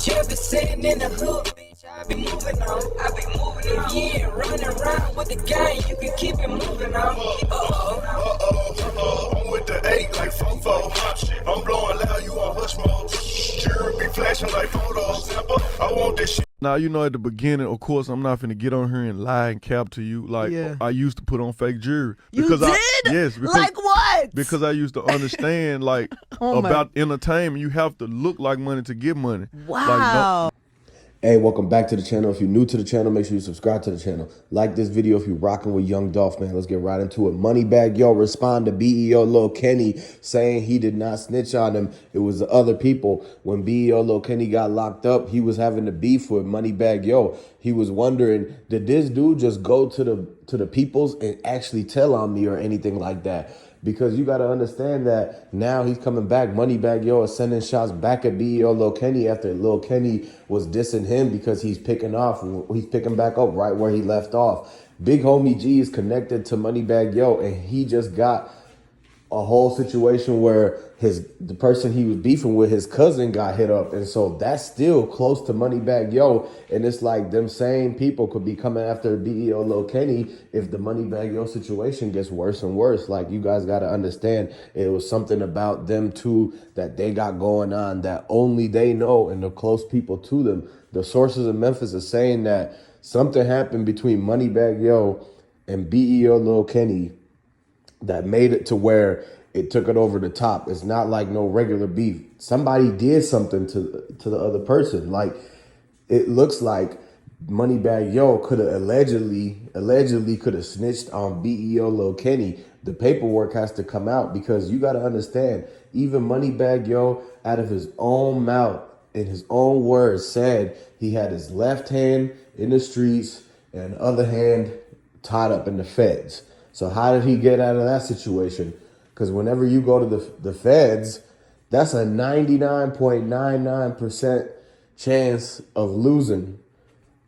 Just be sitting in the hood, bitch, I be moving on. I be moving on. If you ain't running around with the gang, you can keep it moving on. I'm with the 8 like Fofo. I'm blowing loud, you on hush mode. Jury be flashing like photos. I want this shit. Now, you know, at the beginning, of course, I'm not finna get on here and lie and cap to you. Like, I used to put on fake jewelry. You did? Yes. Because, like what? Because I used to understand, like, about entertainment. You have to look like money to get money. Wow. Like, Hey, welcome back to the channel. If you're new to the channel, make sure you subscribe to the channel. Like this video if you're rocking with Young Dolph, man. Let's get right into it. Moneybagg, yo, respond to BEO Lil Kenny saying he did not snitch on him. It was the other people. When BEO Lil Kenny got locked up, he was having the beef with Moneybagg, yo. He was wondering, did this dude just go to the peoples and actually tell on me or anything like that? Because you got to understand that now he's coming back. Moneybagg, yo, is sending shots back at BEO Lil Kenny after Lil Kenny was dissing him because he's picking back up right where he left off. Big homie G is connected to Moneybagg, yo, and he just got a whole situation where the person he was beefing with, his cousin, got hit up. And so that's still close to Moneybagg, yo. And it's like them same people could be coming after BEO Lil Kenny if the Moneybagg, yo situation gets worse and worse. Like, you guys got to understand, it was something about them two that they got going on that only they know and the close people to them. The sources in Memphis are saying that something happened between Moneybagg, yo, and BEO Lil Kenny that made it to where it took it over the top. It's not like no regular beef. Somebody did something to the other person. Like, it looks like Moneybagg, yo, could have allegedly could have snitched on BEO Lil Kenny. The paperwork has to come out because you got to understand, even Moneybagg, yo, out of his own mouth, in his own words, said he had his left hand in the streets and the other hand tied up in the feds. So how did he get out of that situation? Because whenever you go to the feds, that's a 99.99% chance of losing.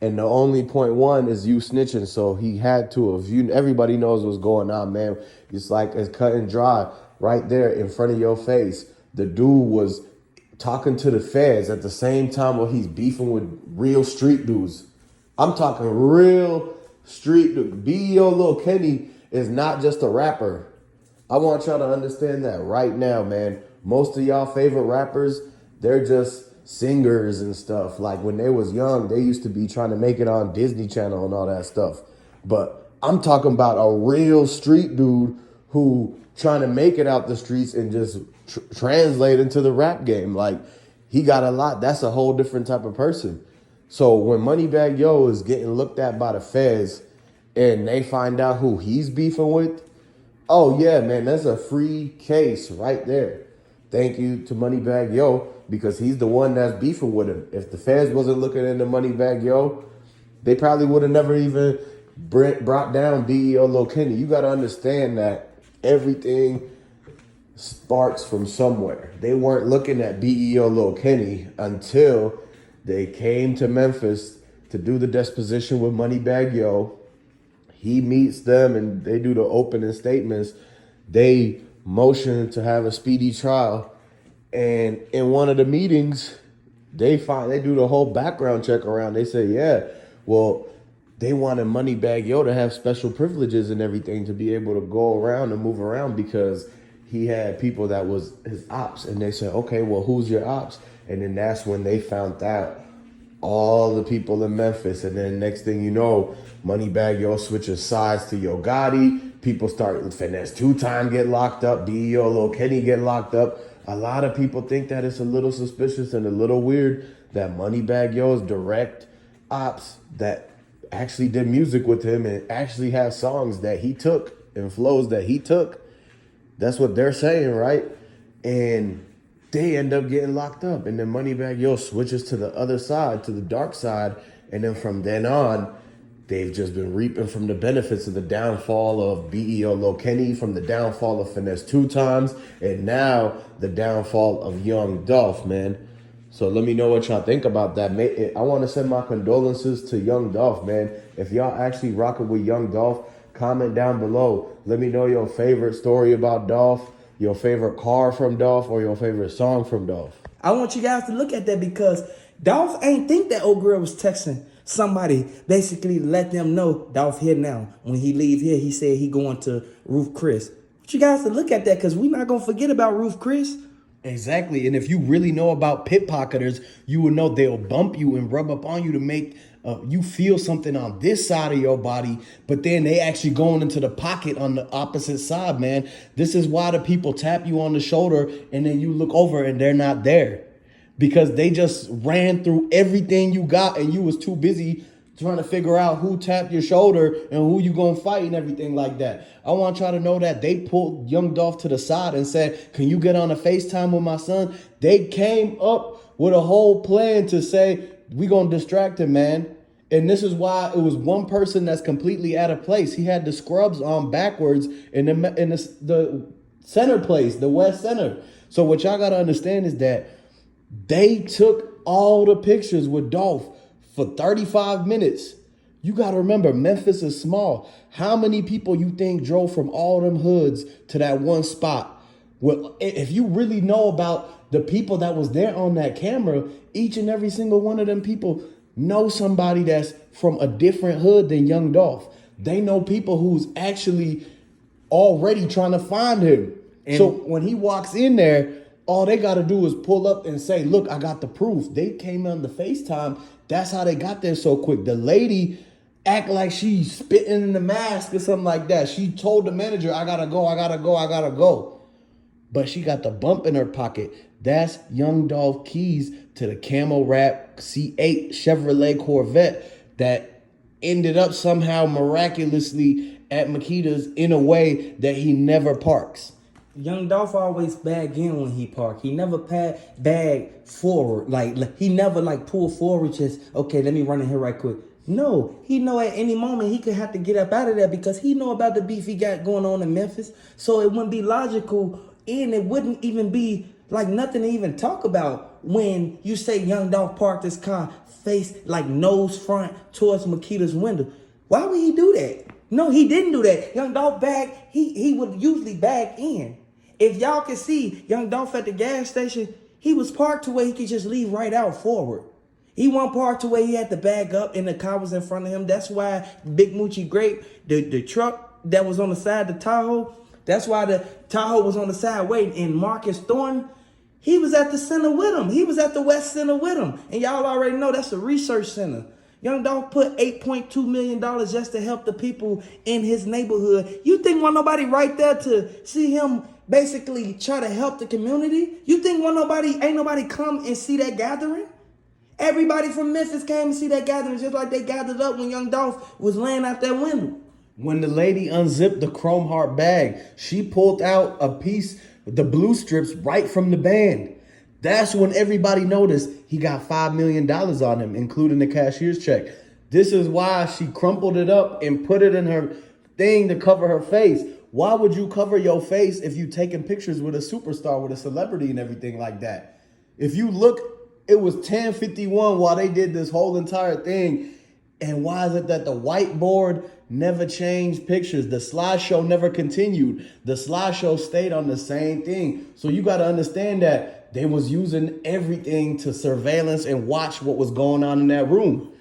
And the only 0.1 is you snitching. So he had to have, everybody knows what's going on, man. It's like it's cut and dry right there in front of your face. The dude was talking to the feds at the same time while he's beefing with real street dudes. I'm talking real street dudes. BEO Lil Kenny is not just a rapper. I want y'all to understand that right now, man. Most of y'all favorite rappers, they're just singers and stuff. Like, when they was young, they used to be trying to make it on Disney Channel and all that stuff. But I'm talking about a real street dude who trying to make it out the streets and just translate into the rap game. Like, he got a lot. That's a whole different type of person. So when Moneybagg, yo, is getting looked at by the feds and they find out who he's beefing with, oh yeah, man, that's a free case right there. Thank you to Moneybagg, yo, because he's the one that's beefing with him. If the feds wasn't looking into Moneybagg, yo, they probably would have never even brought down BEO Lil Kenny. You got to understand that everything sparks from somewhere. They weren't looking at BEO Lil Kenny until they came to Memphis to do the disposition with Moneybagg, yo. He meets them and they do the opening statements. They motion to have a speedy trial. And in one of the meetings, they do the whole background check around. They say, yeah, well, they wanted Moneybagg, yo, to have special privileges and everything to be able to go around and move around because he had people that was his ops. And they said, okay, well, who's your ops? And then that's when they found out all the people in Memphis. And then next thing you know, Moneybagg, yo, switches sides to yogotti. People start, Finesse 2 Time get locked up. BEO Lil Kenny get locked up. A lot of people think that it's a little suspicious and a little weird that Moneybagg, yo's direct ops that actually did music with him and actually have songs that he took and flows that he took. That's what they're saying, right? And they end up getting locked up. And then Moneybagg, yo, switches to the other side, to the dark side. And then from then on, they've just been reaping from the benefits of the downfall of BEO Lil Kenny, from the downfall of Finesse 2 Times, and now the downfall of Young Dolph, man. So let me know what y'all think about that. I want to send my condolences to Young Dolph, man. If y'all actually rocking with Young Dolph, comment down below. Let me know your favorite story about Dolph, your favorite car from Dolph, or your favorite song from Dolph. I want you guys to look at that because Dolph ain't think that old girl was texting somebody, basically let them know Dolph here now. When he leave here, he said he going to Ruth Chris. But you guys to look at that because we not gonna forget about Ruth Chris. Exactly. And if you really know about pickpocketers, you will know they'll bump you and rub up on you to make you feel something on this side of your body, but then they actually going into the pocket on the opposite side, man. This is why the people tap you on the shoulder and then you look over and they're not there because they just ran through everything you got and you was too busy trying to figure out who tapped your shoulder and who you gonna fight and everything like that. I want y'all to know that they pulled Young Dolph to the side and said, can you get on a FaceTime with my son? They came up with a whole plan to say, we gonna distract him, man. And this is why it was one person that's completely out of place. He had the scrubs on backwards in the center place, the West Center. So what y'all gotta understand is that they took all the pictures with Dolph for 35 minutes. You got to remember, Memphis is small. How many people you think drove from all them hoods to that one spot? Well, if you really know about the people that was there on that camera, each and every single one of them people know somebody that's from a different hood than Young Dolph. They know people who's actually already trying to find him. And so when he walks in there, all they got to do is pull up and say, look, I got the proof. They came on the FaceTime. That's how they got there so quick. The lady act like she's spitting in the mask or something like that. She told the manager, I gotta go. But she got the bump in her pocket. That's Young Dolph keys to the camo wrap C8 Chevrolet Corvette that ended up somehow miraculously at Makita's in a way that he never parks. Young Dolph always bag in when he park. He never bag forward. Like he never pull forward just, okay, let me run in here right quick. No, he know at any moment he could have to get up out of there because he know about the beef he got going on in Memphis. So it wouldn't be logical and it wouldn't even be like nothing to even talk about when you say Young Dolph parked his car face like nose front towards Makita's window. Why would he do that? No, he didn't do that. Young Dolph he would usually back in. If y'all can see Young Dolph at the gas station, he was parked to where he could just leave right out forward. He wasn't parked to where he had to bag up and the car was in front of him. That's why Big Moochie Grape, the truck that was on the side of the Tahoe, that's why the Tahoe was on the side waiting. And Marcus Thornton, he was at the center with him. He was at the West Center with him. And y'all already know that's a research center. Young Dolph put $8.2 million just to help the people in his neighborhood. You think want nobody right there to see him basically try to help the community? You think ain't nobody come and see that gathering? Everybody from Memphis came and see that gathering just like they gathered up when Young Dolph was laying out that window. When the lady unzipped the chrome heart bag, she pulled out a piece, the blue strips, right from the band. That's when everybody noticed he got $5 million on him, including the cashier's check. This is why she crumpled it up and put it in her thing to cover her face. Why would you cover your face if you taking pictures with a superstar, with a celebrity and everything like that? If you look, it was 10:51 while they did this whole entire thing. And why is it that the whiteboard never changed pictures? The slideshow never continued. The slideshow stayed on the same thing. So you got to understand that they was using everything to surveillance and watch what was going on in that room.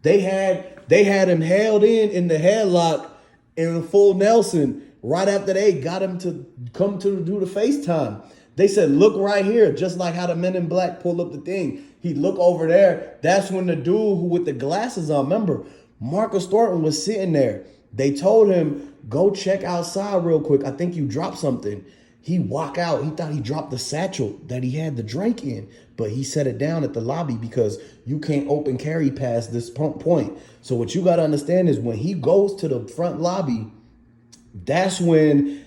They had him held in the headlock in full Nelson right after they got him to come to do the FaceTime. They said, look right here, just like how the Men in Black pulled up the thing. He'd look over there. That's when the dude who with the glasses on, remember, Marcus Thornton was sitting there. They told him, go check outside real quick. I think you dropped something. He walked out. He thought he dropped the satchel that he had the drink in, but he set it down at the lobby because you can't open carry past this point. So what you got to understand is when he goes to the front lobby, that's when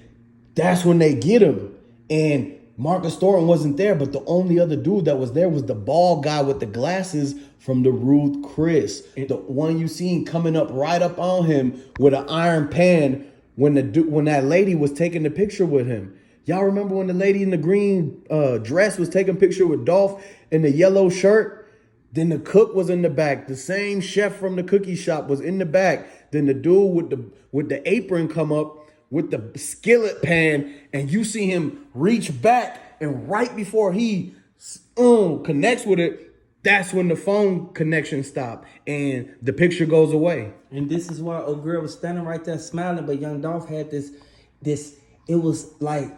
they get him. And Marcus Thornton wasn't there, but the only other dude that was there was the bald guy with the glasses from the Ruth Chris. And the one you seen coming up right up on him with an iron pan when that lady was taking the picture with him. Y'all remember when the lady in the green dress was taking a picture with Dolph in the yellow shirt? Then the cook was in the back. The same chef from the cookie shop was in the back. Then the dude with the apron come up with the skillet pan, and you see him reach back, and right before he connects with it, that's when the phone connection stopped and the picture goes away. And this is why old girl was standing right there smiling, but young Dolph had this, it was like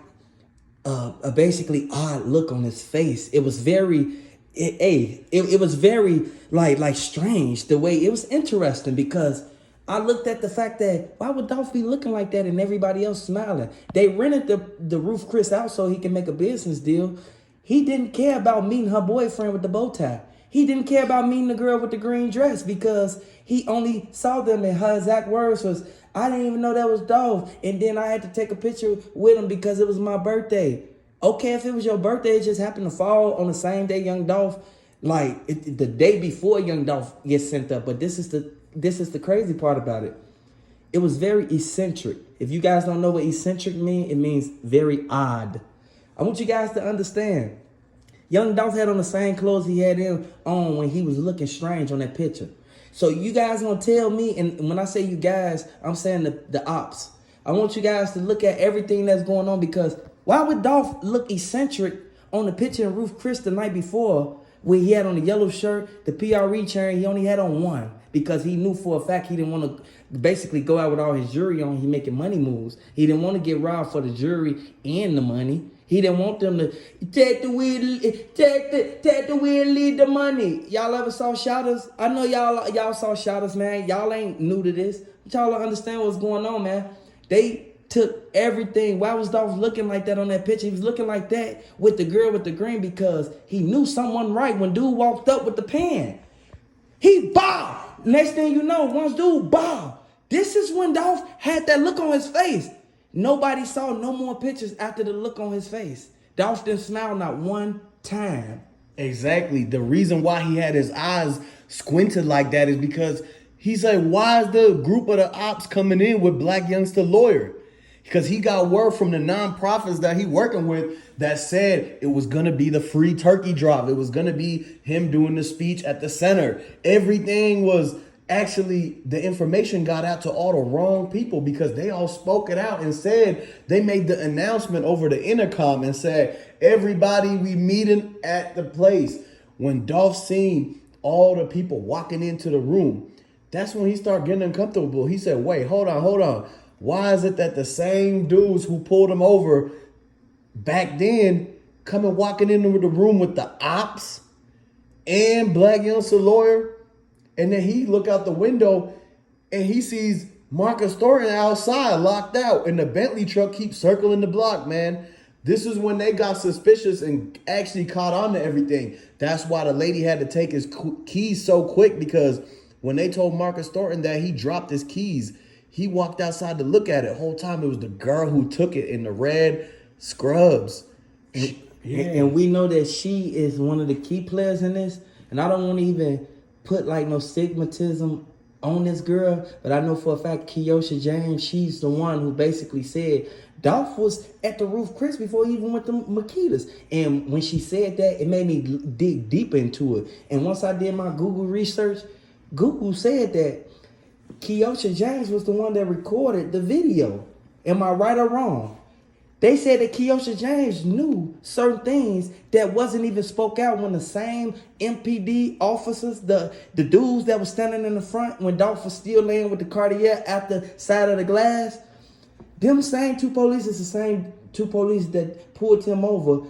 a basically odd look on his face. It was very, it was very like strange the way, it was interesting because I looked at the fact that why would Dolph be looking like that and everybody else smiling? They rented the Roof Chris out so he can make a business deal. He didn't care about meeting her boyfriend with the bow tie. He didn't care about meeting the girl with the green dress because he only saw them and her exact words was, I didn't even know that was Dolph. And then I had to take a picture with him because it was my birthday. Okay, if it was your birthday, it just happened to fall on the same day young Dolph, the day before young Dolph gets sent up. But this is the crazy part about it. It was very eccentric. If you guys don't know what eccentric means, it means very odd. I want you guys to understand. Young Dolph had on the same clothes he had on when he was looking strange on that picture. So you guys gonna tell me, and when I say you guys, I'm saying the ops. I want you guys to look at everything that's going on because why would Dolph look eccentric on the picture of Roof Chris the night before where he had on the yellow shirt, the PRE chain, he only had on one because he knew for a fact he didn't want to basically go out with all his jewelry on. He making money moves. He didn't want to get robbed for the jewelry and the money. He didn't want them to take the wheel, lead the money. Y'all ever saw Shouters? I know y'all saw Shouters, man. Y'all ain't new to this. But y'all don't understand what's going on, man. They took everything. Why was Dolph looking like that on that picture? He was looking like that with the girl with the green because he knew someone right when dude walked up with the pen. He bow. Next thing you know, once dude bow. This is when Dolph had that look on his face. Nobody saw no more pictures after the look on his face. Dolph didn't smile not one time. Exactly. The reason why he had his eyes squinted like that is because he said, why is the group of the ops coming in with Black Youngster Lawyer? Because he got word from the nonprofits that he working with that said it was going to be the free turkey drop. It was going to be him doing the speech at the center. Everything was actually, the information got out to all the wrong people because they all spoke it out and said, they made the announcement over the intercom and said, everybody, we meeting at the place. When Dolph seen all the people walking into the room, that's when he started getting uncomfortable. He said, wait, hold on. Why is it that the same dudes who pulled him over back then coming walking into the room with the ops and Black Youngster Lawyer? And then he look out the window and he sees Marcus Thornton outside locked out and the Bentley truck keeps circling the block, man. This is when they got suspicious and actually caught on to everything. That's why the lady had to take his keys so quick because when they told Marcus Thornton that he dropped his keys, he walked outside to look at it. Whole time it was the girl who took it in the red scrubs. And we know that she is one of the key players in this. And I don't want to even put like no stigmatism on this girl, but I know for a fact Keysha James, she's the one who basically said Dolph was at the Roof Chris before he even went to Makeda's. And when she said that, it made me dig deep into it. And once I did my Google research, Google said that Keysha James was the one that recorded the video. Am I right or wrong? They said that Keysha James knew certain things that wasn't even spoke out when the same MPD officers, the dudes that was standing in the front when Dolph was still laying with the Cartier at the side of the glass, them same two police is the same two police that pulled him over,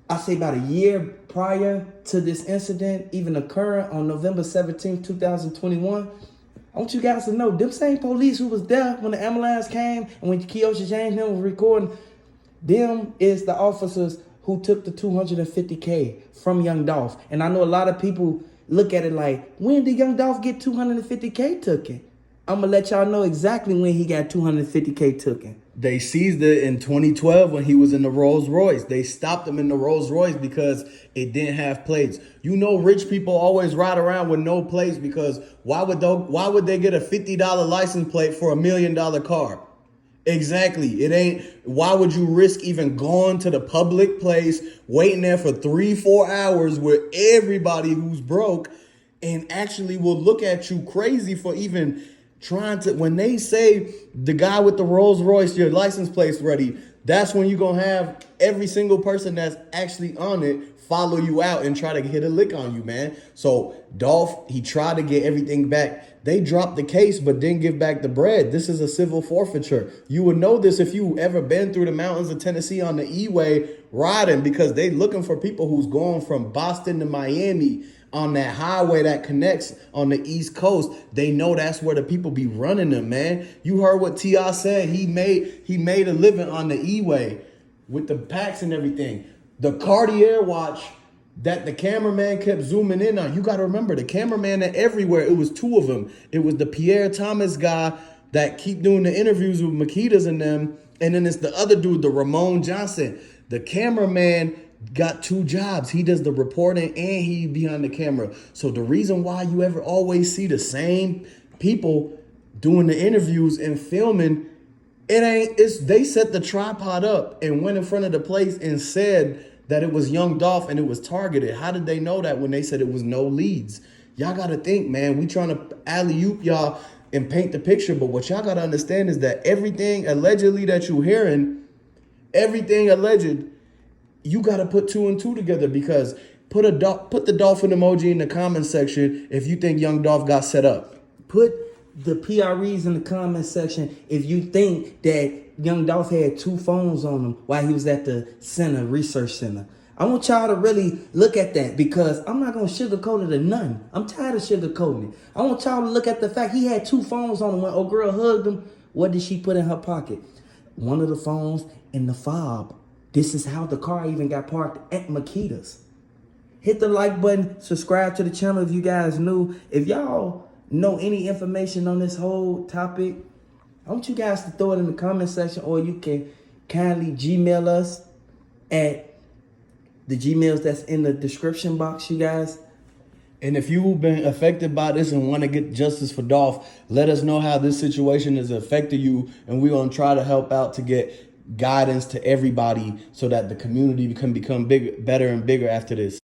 I say about a year prior to this incident even occurring on November 17, 2021. I want you guys to know, them same police who was there when the ambulance came and when Keysha James was recording, them is the officers who took the $250K from Young Dolph. And I know a lot of people look at it like, when did Young Dolph get $250K taken? I'm going to let y'all know exactly when he got $250K taken. They seized it in 2012 when he was in the Rolls Royce. They stopped him in the Rolls Royce because it didn't have plates. You know, rich people always ride around with no plates because why would they get a $50 license plate for $1 million car? Exactly. It ain't. Why would you risk even going to the public place, waiting there for 3-4 hours where everybody who's broke and actually will look at you crazy for even trying to, when they say the guy with the Rolls Royce, your license plate's ready, that's when you're going to have every single person that's actually on it follow you out and try to hit a lick on you, man. So Dolph, he tried to get everything back. They dropped the case but didn't give back the bread. This is a civil forfeiture. You would know this if you ever been through the mountains of Tennessee on the E-way riding, because they looking for people who's going from Boston to Miami on that highway that connects on the East Coast. They know that's where the people be running them, man. You heard what T.I. said. He made a living on the E-way with the packs and everything. The Cartier watch that the cameraman kept zooming in on. You got to remember, the cameraman are everywhere. It was two of them. It was the Pierre Thomas guy that keep doing the interviews with Makitas and them. And then it's the other dude, the Ramon Johnson. The cameraman got two jobs. He does the reporting and he behind the camera. So the reason why you ever always see the same people doing the interviews and filming, they set the tripod up and went in front of the place and said that it was Young Dolph and it was targeted. How did they know that when they said it was no leads? Y'all got to think, man. We trying to alley-oop y'all and paint the picture, but what y'all got to understand is that everything allegedly that you're hearing, everything alleged, you got to put two and two together, because put the dolphin emoji in the comment section if you think Young Dolph got set up. Put the PREs in the comment section if you think that Young Dolph had two phones on him while he was at the research center. I want y'all to really look at that, because I'm not going to sugarcoat it or nothing. I'm tired of sugarcoating it. I want y'all to look at the fact he had two phones on him. When old girl hugged him, what did she put in her pocket? One of the phones in the fob. This is how the car even got parked at Makita's. Hit the like button. Subscribe to the channel if you guys new. If y'all know any information on this whole topic, I want you guys to throw it in the comment section, or you can kindly Gmail us at the Gmails that's in the description box, you guys. And if you've been affected by this and want to get justice for Dolph, let us know how this situation has affected you, and we're going to try to help out to get guidance to everybody so that the community can become better and bigger after this.